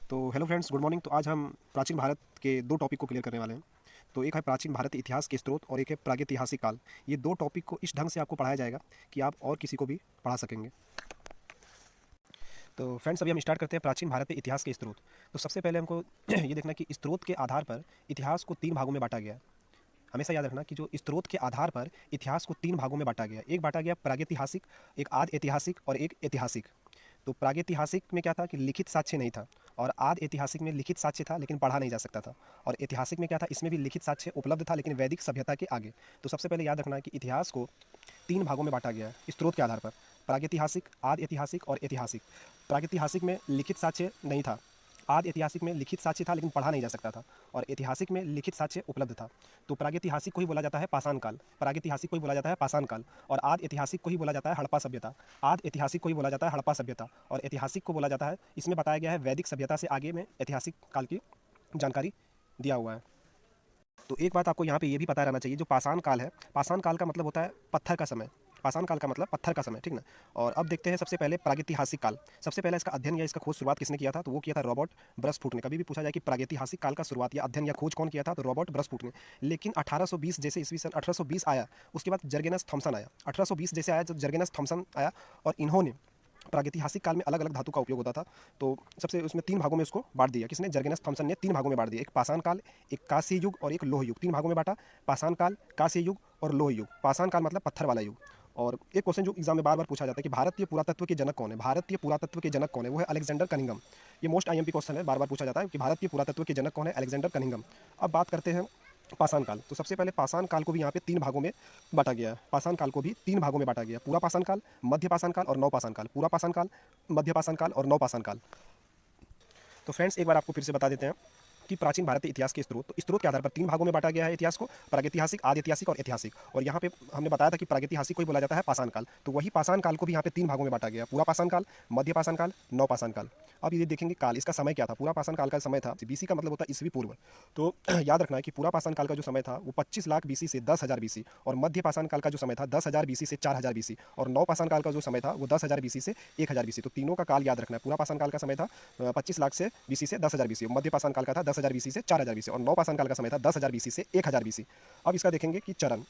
तो hello friends, good morning. तो आज हम प्राचीन भारत के दो टॉपिक को क्लियर करने वाले हैं। तो एक है प्राचीन भारतीय इतिहास के स्रोत और एक है प्रागैतिहासिक काल। ये दो टॉपिक को इस ढंग से आपको पढ़ाया जाएगा कि आप और किसी को भी पढ़ा सकेंगे। तो फ्रेंड्स, अभी हम स्टार्ट करते हैं प्राचीन भारतीय इतिहास के स्रोत। तो सबसे पहले हमको ये देखना कि स्रोत के आधार पर इतिहास को तीन भागों में बांटा गया है। हमेशा याद रखना कि जो स्रोत के आधार पर इतिहास को तीन भागों में बांटा गया, एक बांटा गया प्रागैतिहासिक, एक आद ऐतिहासिक और एक ऐतिहासिक। तो प्रागैतिहासिक में क्या था कि लिखित साक्ष्य नहीं था, और आद ऐतिहासिक में लिखित साक्ष्य था लेकिन पढ़ा नहीं जा सकता था, और ऐतिहासिक में क्या था, इसमें भी लिखित साक्ष्य उपलब्ध था लेकिन वैदिक सभ्यता के आगे। तो सबसे पहले याद रखना है कि इतिहास को तीन भागों में बांटा गया है स्रोत के आधार पर, प्रागैतिहासिक, आद ऐतिहासिक और ऐतिहासिक। प्रागैतिहासिक में लिखित साक्ष्य नहीं था, आद ऐतिहासिक में लिखित साक्ष्य था लेकिन पढ़ा नहीं जा सकता था, और ऐतिहासिक में लिखित साक्ष्य उपलब्ध था। तो प्रागैतिहासिक को ही बोला जाता है पाषाण काल, प्रागैतिहासिक को ही बोला जाता है पाषाण काल, और आद ऐतिहासिक को ही बोला जाता है हड़प्पा सभ्यता। आद ऐतिहासिक को ही बोला जाता है हड़प्पा सभ्यता, और ऐतिहासिक को बोला जाता है, इसमें बताया गया है वैदिक सभ्यता से आगे में ऐतिहासिक काल की जानकारी दिया हुआ है। तो एक बात आपको यहाँ पे ये भी पता रहना चाहिए, जो पाषाण काल है, पाषाण काल का मतलब होता है पत्थर का समय। पाषाण काल का मतलब पत्थर का समय, ठीक ना। और अब देखते हैं सबसे पहले प्रागैतिहासिक काल। सबसे पहले इसका अध्ययन या इसका खोज शुरुआत किसने किया था, तो वो किया था रॉबर्ट ब्रसफूट ने। कभी भी पूछा जाए कि प्रागैतिहासिक काल का शुरुआत या अध्ययन या खोज कौन किया था, तो रॉबर्ट ब्रसफूट ने। लेकिन 1820 जैसे ईस्वी सन 1820 आया, उसके बाद जर्गेनस थॉमसन आया। 1820 जैसे आया जब जर्गेनस थॉमसन आया, और इन्होंने प्रागैतिहासिक काल में अलग अलग धातु का उपयोग होता था, तो सबसे उसमें तीन भागों में उसको बांट दिया। किसने, जर्गेनस थॉमसन ने तीन भागों में बांट दिया, एक पाषाण काल, एक कांस्य युग और एक लोह युग। तीन भागों में बांटा, पाषाण काल, कांस्य युग और लोह युग। पाषाण काल मतलब पत्थर वाला युग। और एक क्वेश्चन जो एग्जाम में बार बार पूछा जाता है कि भारतीय पुरातत्व के जनक कौन है, भारतीय पुरातत्व के जनक कौन है, वो है अलेक्जेंडर कनिंघम। ये मोस्ट आईएमपी क्वेश्चन है, बार बार पूछा जाता है कि भारतीय पुरातत्व के जनक कौन है, अलेक्जेंडर कनिंघम। अब बात करते हैं पाषाण काल। तो सबसे पहले पाषाण काल को भी यहाँ पे तीन भागों में बांटा गया है। पाषाण काल को भी तीन भागों में बांटा गया, पूरा पाषाण काल, मध्य पाषाण काल और नव पाषाण काल। पूरा पाषाण काल, मध्य पाषाण काल और नव पाषाण काल। तो फ्रेंड्स, एक बार आपको फिर से बता देते हैं कि प्राचीन भारतीय इतिहास के स्रोत, तो स्रोत के आधार पर तीन भागों में बांटा गया है इतिहास को, प्रागैतिहासिक, आदि ऐतिहासिक और ऐतिहासिक। और यहाँ पे हमने बताया था कि प्रागैतिहासिक को ही बोला जाता है पाषाण काल, तो वही पाषाण काल को भी यहाँ पे तीन भागों में बांटा गया, पूरा पाषाण काल, मध्य पाषाण काल, नव पाषाण काल। अब ये देखेंगे काल, इसका समय क्या था। पूरा पाषाण काल का समय था, बीसी का मतलब होता है ईस्वी पूर्व। तो याद रखना है कि पूरा पाषाण काल का जो समय था वो 25 लाख बीसी से 10,000 बीसी, और मध्य पाषाण काल का जो समय था 10,000 बीसी से 4,000 बीसी, और नव पाषाण काल का जो समय था वो 10,000 बीसी से 1,000 बीसी। तो तीनों का काल याद रखना है। पूरा पाषाण काल का समय था 25 लाख से बीसी से 10,000 बीसी, मध्य पाषाण काल का था 10,000 बीसी से 4,000 बीसी, और नव पाषाण काल का समय था 10,000 बीसी से 1,000 बीसी। अब इसका देखेंगे कि चरण।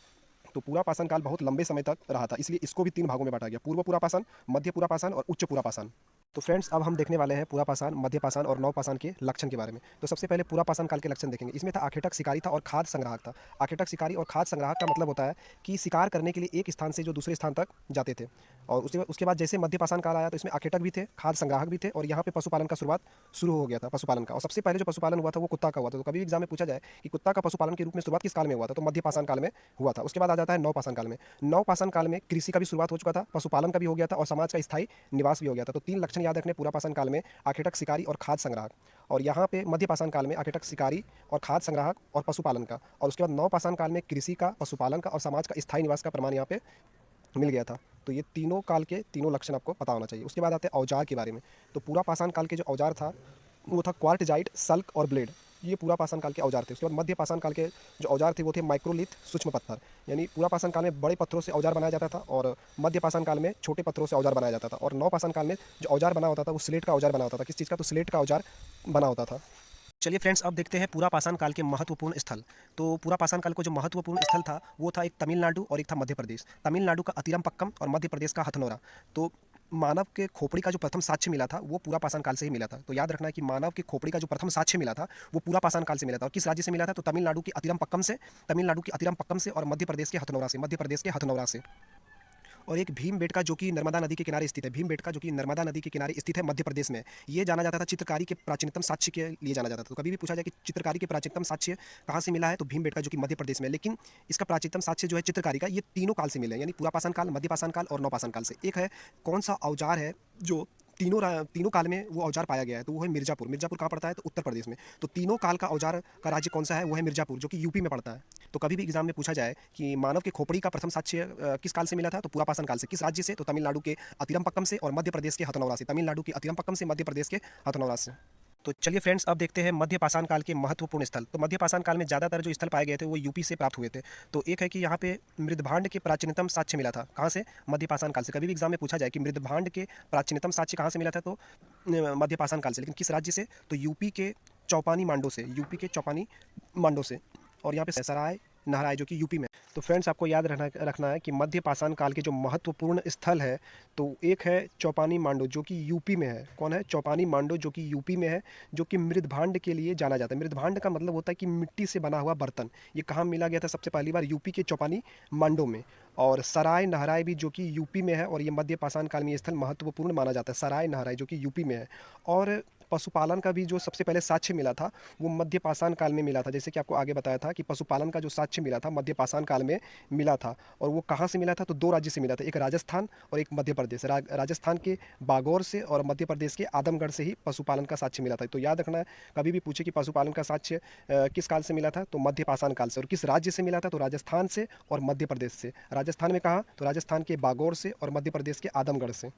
तो पूरा पाषाण काल बहुत लंबे समय तक रहा था, इसलिए इसको भी तीन भागों में बांटा गया, पूर्व पूरा पाषाण, मध्य पूरा पाषाण और उच्च पूरा पाषाण। तो फ्रेंड्स, अब हम देखने वाले हैं पूरा पाषाण, मध्य पाषाण और नव पाषाण के लक्षण के बारे में। तो सबसे पहले पूरा पाषाण काल के लक्षण देखेंगे। इसमें था आखेटक शिकारी था और खाद्य संग्राहक था। आखेटक शिकारी और खाद्य संग्राहक का मतलब होता है कि शिकार करने के लिए एक स्थान से जो दूसरे स्थान तक जाते थे। और उसके बाद जैसे मध्य पाषाण काल आया तो इसमें आखेटक भी थे, खाद्य संग्राहक भी थे, और यहाँ पे पशुपालन का शुरुआत शुरू हो गया था, पशुपालन का। और सबसे पहले जो पशुपालन हुआ था वो कुत्ता का हुआ था। तो कभी भी एग्जाम में पूछा जाए कि कुत्ता का पशुपालन के रूप में शुरुआत किस काल में हुआ था, तो मध्य पाषाण काल में हुआ था। उसके बाद आ जाता है नव पाषाण काल में। नव पाषाण काल में कृषि का भी शुरुआत हो चुका था, पशुपालन का भी हो गया था, और समाज का स्थायी निवास भी हो गया था। तो तीन लक्षण याद रखने पूरा पाषाण काल में, आखेटक शिकारी और खाद्य संग्राहक। और यहाँ पे मध्य पाषाण काल में आखेटक शिकारी और खाद्य संग्राहक और पशुपालन का। और उसके बाद नव पाषाण काल में कृषि का, पशुपालन का और समाज का स्थायी निवास का प्रमाण यहाँ पे मिल गया था। तो ये तीनों काल के तीनों लक्षण आपको पता होना चाहिए। उसके बाद आते हैं औजार के बारे में। तो पूरा पाषाण काल के जो औजार था वो था क्वार्टजाइट, सल्क और ब्लेड। ये पूरा पाषाण काल के औजार थे। उसके बाद मध्य पाषाण काल के जो औजार थे वो थे माइक्रोलिथ, सूक्ष्म पत्थर। यानी पूरा पाषाण काल में बड़े पत्थरों से औजार बनाया जाता था, और मध्य पाषाण काल में छोटे पत्थरों से औजार बनाया जाता था। और नव पाषाण काल में जो औजार बना होता था वो स्लेट का औजार बना होता था। किस चीज़ का, तो स्लेट का औजार बना होता था। चलिए फ्रेंड्स, अब देखते हैं पूरा पाषाण काल के महत्वपूर्ण स्थल। तो पूरा पाषाण काल को जो महत्वपूर्ण स्थल था वो था एक तमिलनाडु और एक था मध्य प्रदेश। तमिलनाडु का अतिरमपक्कम और मध्य प्रदेश का हथनोरा। तो मानव के खोपड़ी का जो प्रथम साक्ष्य मिला था वो पूरा पाषाण काल से ही मिला था। तो याद रखना है कि मानव के खोपड़ी का जो प्रथम साक्ष्य मिला था वो पूरा पाषाण काल से मिला था। और किस राज्य से मिला था, तो तमिलनाडु की अतिरमपक्कम से, तमिलनाडु की अतिरमपक्कम से, और मध्य प्रदेश के हथनोरा से, मध्य प्रदेश के हथनोरा से। और एक भीमबेटका जो कि नर्मदा नदी के किनारे स्थित है, भीमबेटका जो कि नर्मदा नदी के किनारे स्थित है मध्य प्रदेश में। ये जाना जाता था चित्रकारी के प्राचीनतम साक्ष्य के लिए जाना जाता था। तो कभी भी पूछा जाए कि चित्रकारी के प्राचीनतम साक्ष्य कहाँ से मिला है, तो भीमबेटका जो कि मध्य प्रदेश में। लेकिन इसका प्राचीनतम साक्ष्य जो है चित्रकारी का, ये तीनों काल से मिला है, यानी पूरा पाषाण काल, मध्य पाषाण काल और नव पाषाण काल से। एक है कौन सा औजार है जो तीनों काल में वो औजार पाया गया है, तो वो है मिर्जापुर। मिर्जापुर कहाँ पड़ता है, तो उत्तर प्रदेश में। तो तीनों काल का औजार का राज्य कौन सा है, वो है मिर्जापुर, जो कि यूपी में पड़ता है। तो कभी भी एग्जाम में पूछा जाए कि मानव के खोपड़ी का प्रथम साक्ष्य किस काल से मिला था, तो पूरा पाषाण काल से। किस राज्य से, तो तमिलनाडु के अतिरमपक्कम से और मध्य प्रदेश के हथनौरा से। तमिलनाडु के अतिरमपक्कम से, मध्य प्रदेश के हथनौरा से। तो चलिए फ्रेंड्स, अब देखते हैं मध्य पाषाण काल के महत्वपूर्ण स्थल। तो मध्य पाषाण काल में ज़्यादातर जो स्थल पाए गए थे वो यूपी से प्राप्त हुए थे। तो एक है कि यहाँ पे मृदभांड के प्राचीनतम साक्ष्य मिला था। कहाँ से? मध्य पाषाण काल से। कभी भी एग्जाम में पूछा जाए कि मृदभांड के प्राचीनतम साक्ष्य कहाँ से मिला था, तो मध्य पाषाण काल से। लेकिन किस राज्य से? तो यूपी के चौपानी मांडो से, यूपी के चौपानी मांडो से। और यहाँ पे सराय नहराय जो कि यूपी में। तो फ्रेंड्स, आपको याद रखना है कि मध्य पाषाण काल के जो महत्वपूर्ण स्थल है, तो एक है चौपानी मांडो जो कि यूपी में है। कौन है? चौपानी मांडो जो कि यूपी में है, जो कि मृदभांड के लिए जाना जाता है। मृदभांड का मतलब होता है कि मिट्टी से बना हुआ बर्तन। ये कहाँ मिला गया था सबसे पहली बार? यूपी के चौपानी मांडो में। और सराय नहराय भी जो कि यूपी में है, और ये मध्य पाषाण काल में ये स्थल महत्वपूर्ण माना जाता है, सराय नहराय जो कि यूपी में है। और पशुपालन का भी जो सबसे पहले साक्ष्य मिला था वो मध्य पाषाण काल में मिला था। जैसे कि आपको आगे बताया था कि पशुपालन का जो साक्ष्य मिला था मध्य पाषाण काल में मिला था। और वो कहाँ से मिला था? तो दो राज्य से मिला था, एक राजस्थान और एक मध्य प्रदेश। राजस्थान के बागौर से और मध्य प्रदेश के आदमगढ़ से ही पशुपालन का साक्ष्य मिला था। तो याद रखना है, कभी भी पूछे कि पशुपालन का साक्ष्य किस काल से मिला था, तो मध्य पाषाण काल से। और किस राज्य से मिला था? तो राजस्थान से और मध्य प्रदेश से। राजस्थान में कहाँ? तो राजस्थान के बागौर से और मध्य प्रदेश के आदमगढ़ से।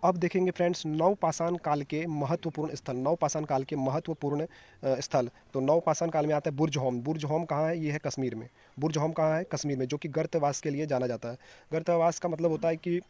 अब देखेंगे फ्रेंड्स नवपाषाण काल के महत्वपूर्ण स्थल। नवपाषाण काल के महत्वपूर्ण स्थल। तो नवपाषाण काल में आता है बुर्ज होम। बुर्ज होम कहाँ है? ये है कश्मीर में। बुर्ज होम कहाँ है? कश्मीर में, जो कि गर्तवास के लिए जाना जाता है। गर्तवास का मतलब होता है कि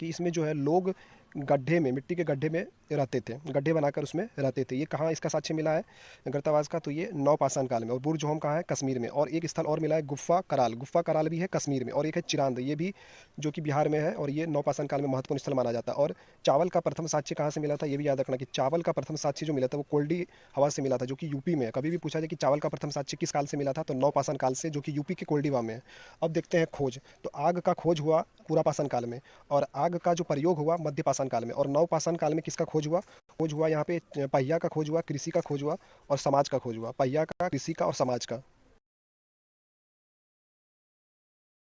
इसमें जो है लोग गड्ढे में, मिट्टी के गड्ढे में रहते थे, गड्ढे बनाकर उसमें रहते थे। ये कहाँ इसका साक्ष्य मिला है गर्तावास का? तो ये नवपाषाण काल में। और बुर्ज होम कहाँ है? कश्मीर में। और एक स्थल और मिला है गुफा कराल। गुफा कराल भी है कश्मीर में। और एक है चिरांद, ये भी जो कि बिहार में है, और ये नवपाषाण काल में महत्वपूर्ण स्थल माना जाता है। और चावल का प्रथम साक्ष्य कहाँ से मिला था? ये भी याद रखना कि चावल का प्रथम साक्ष्य जो मिला था वो कोल्डी हवा से मिला था, जो कि यूपी में है। कभी भी पूछा जाए कि चावल का प्रथम साक्ष्य किस काल से मिला था, तो नवपाषाण काल से, जो कि यूपी के कोल्डी हवा में है। अब देखते हैं खोज। तो आग का खोज हुआ पुरापाषाण काल में, और आग का जो प्रयोग हुआ मध्य पाषाण काल में। और नवपाषाण काल में किसका खोज हुआ? खोज हुआ यहाँ पे पहिया का खोज हुआ, कृषि का खोज हुआ और समाज का खोज हुआ। पहिया का, कृषि का और समाज का।